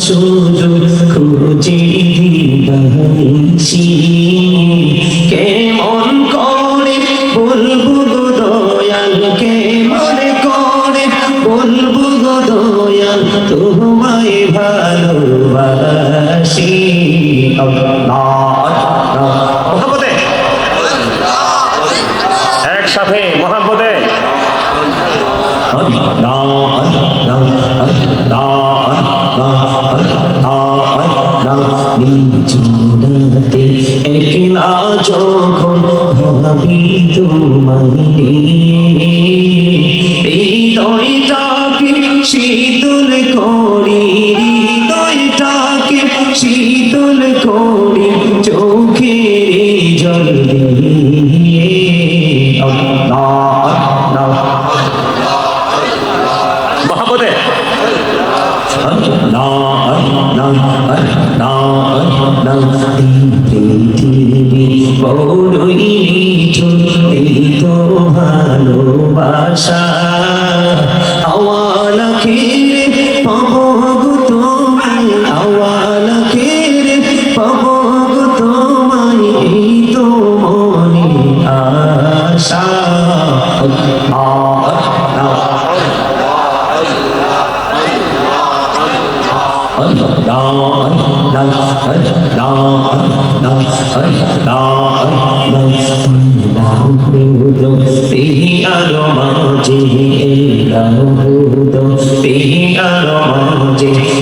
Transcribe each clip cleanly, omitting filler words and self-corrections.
শুধু খুঁজে দিবানিশি কেমন করে বলবো গো দয়াল কেমন করে বলবো গো দয়াল তোমায় ভালোবাসি মোহাম্মদে একসাথে মোহাম্মদে চূড়াতে একলা যখন ভাবি তোমায় হৃদয়টাকে শীতল করি হৃদয়টাকে শীতল করি চোখের জল দিয়ে মোহাম্মদে পৃথিবী বড়ই নিঠুর এই তো ভালোবাসা আওয়ালা খেরে পাবো গো তোমায় আওয়ালা খেরে পাবো গো তোমায় এই তো মনে আশা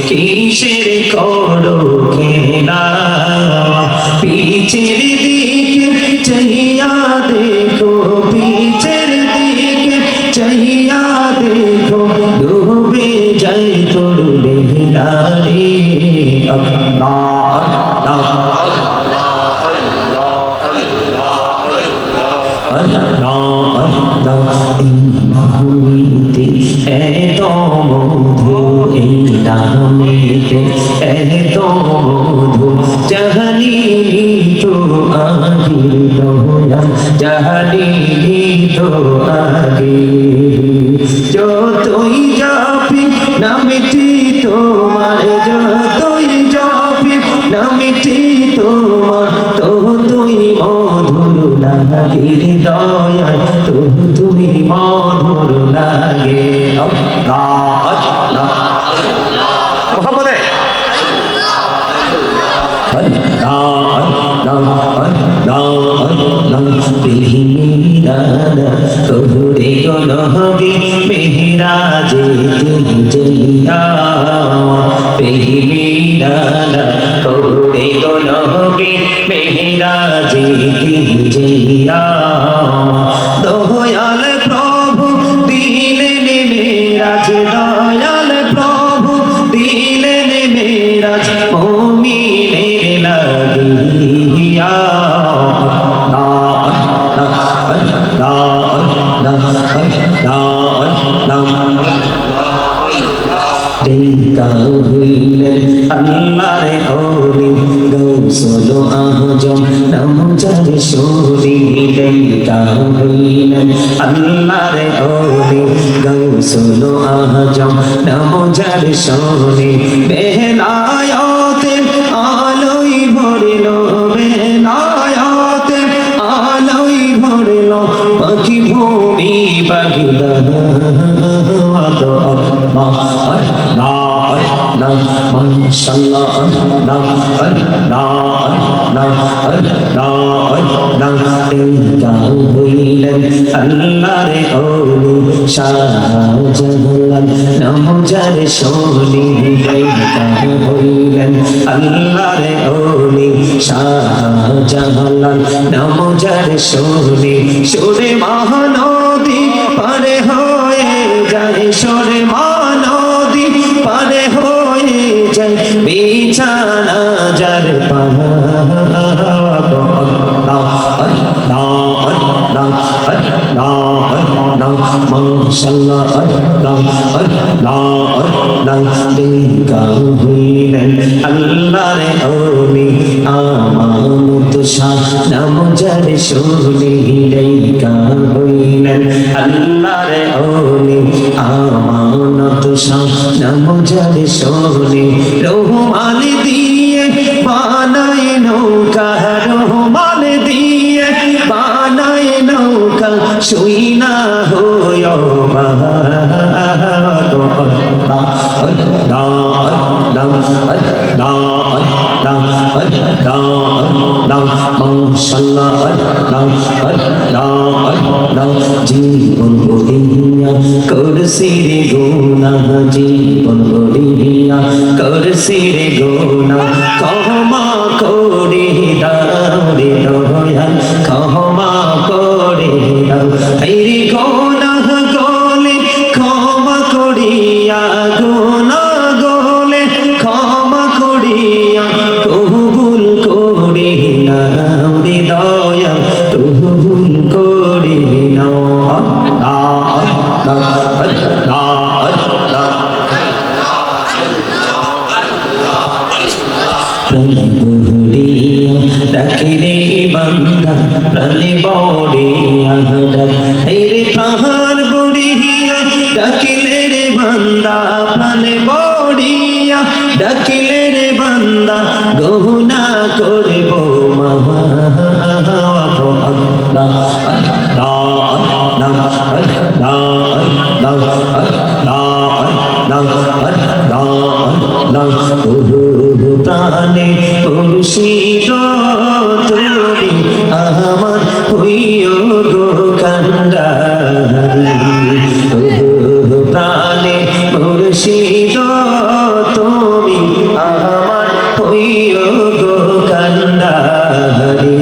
কিসের করো খেলা পিছের দিকে চাইয়া দেখো পিছের দিকে চাইয়া দেখো ডুবে যাই তোর বেলারে এত মধু এই নামেতে এত মধু জাহানি তো আগির দোয়া জাহানি তো আগে যতই যাবি নামটি তোমার যতই যাবি নামটি তোমার তো তুই মধুর লাগে দয়ায় তো তুই মধুর লাগে মোহাম্মদে তোরে গনহবি মেহরাজে জইয়া পেহিরানা তোরে গনহবি মেহরাজে জইয়া দয়াল প্রভু দিলেন মেরাজ দয়াল প্রভু দিলেন মেরাজ মুমিনের লাগিয়া আল্লাহরে ওলি গৌসুল আজম নামজার শোরি দেইতা হইলেন আল্লাহরে ওলি গৌসুল আজম নামজার শোরি বেলায়েতে আলোই ভরিল বেলায়েতে আলোই ভরিল পাখি ভূমি বাগিলা আল্লাহরে ওলি শাহজালাল নামজার শোনি হইলেন আল্লাহরে ওলি শাহজালাল নামজার শোনি সুরে মহানদী পারে হয়ে যায় সুরে মহানদী পারে হয়ে যায় বিছানা যার আল্লাহরে ওলি আমানত শাহ নামজার শোনি রেখা হইলেন আল্লাহরে ওলি আমানত শাহ নামজার যারে শোনে রহমান দিয়ে বানায় নৌকা রহমান দিয়ে বানায় নৌকা শুই না হয় জীবন বলিয়া করছি রে গোনা জীবন বলিয়া করছি রে গোনা ক্ষমা করে দাও রে দয়াল ক্ষমা করে দাও এই রে গোনা গলে ক্ষমা করিয়া গোনা গলে ক্ষমা করিয়া কবুল করে নাও রে দয়াল কবুল করে নাও ডাকিরে বান্দা প্রাণে বড়িয়া রে পাহাড় বড়িয়া ডাকিলে রে বান্দা প্রাণে বড়িয়া ডাকিলে রে বান্দা গহনা করব প্রাণে মুর্শিদ তুমি আমার হইও গো কান্ডারি প্রাণে মুর্শিদ তুমি আমার হইও গো কান্ডারি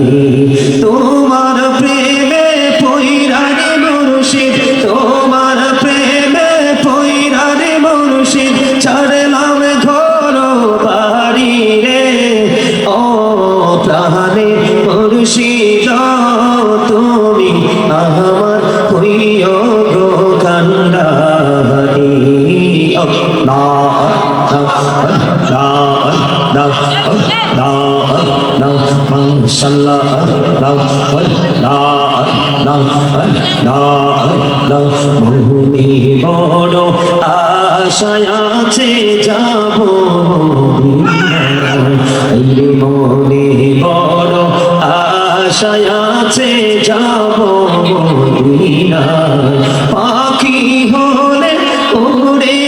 তোমার প্রেমে পইরা রে মুর্শিদ তোমার প্রেমে পইরা রে মুর্শিদ ছাড়লাম ঘর বাড়ি রে ও প্রাণে মুর্শিদ তুমি আমার হইও গো কান্ডারি মনে বড় আশায় আছে যাব মনে বড় আশায় আছে যাব পাখি হলে ওরে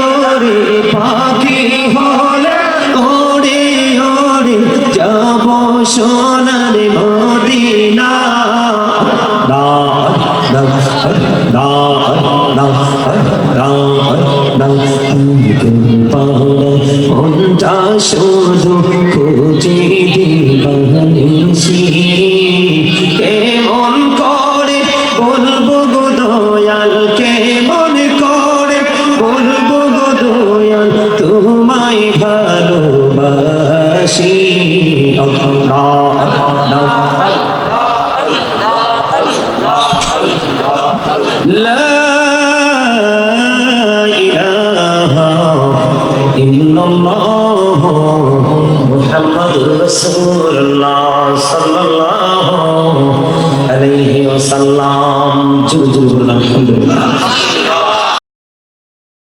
ওরে পাখি হলে ওরে ওরে যাব সোনার মদিনা মনটা শুধু খুঁজে দিবানিসি কেমন করে বলবো গো দয়াল কেমন করে বলবো গো দয়াল তোমায় ভালোবাসি লা ইলাহা ইল্লাল্লাহ মুহাম্মাদুর রাসূলুল্লাহ সাল্লাল্লাহু আলাইহি ওয়াসাল্লাম। আলহামদুলিল্লাহ।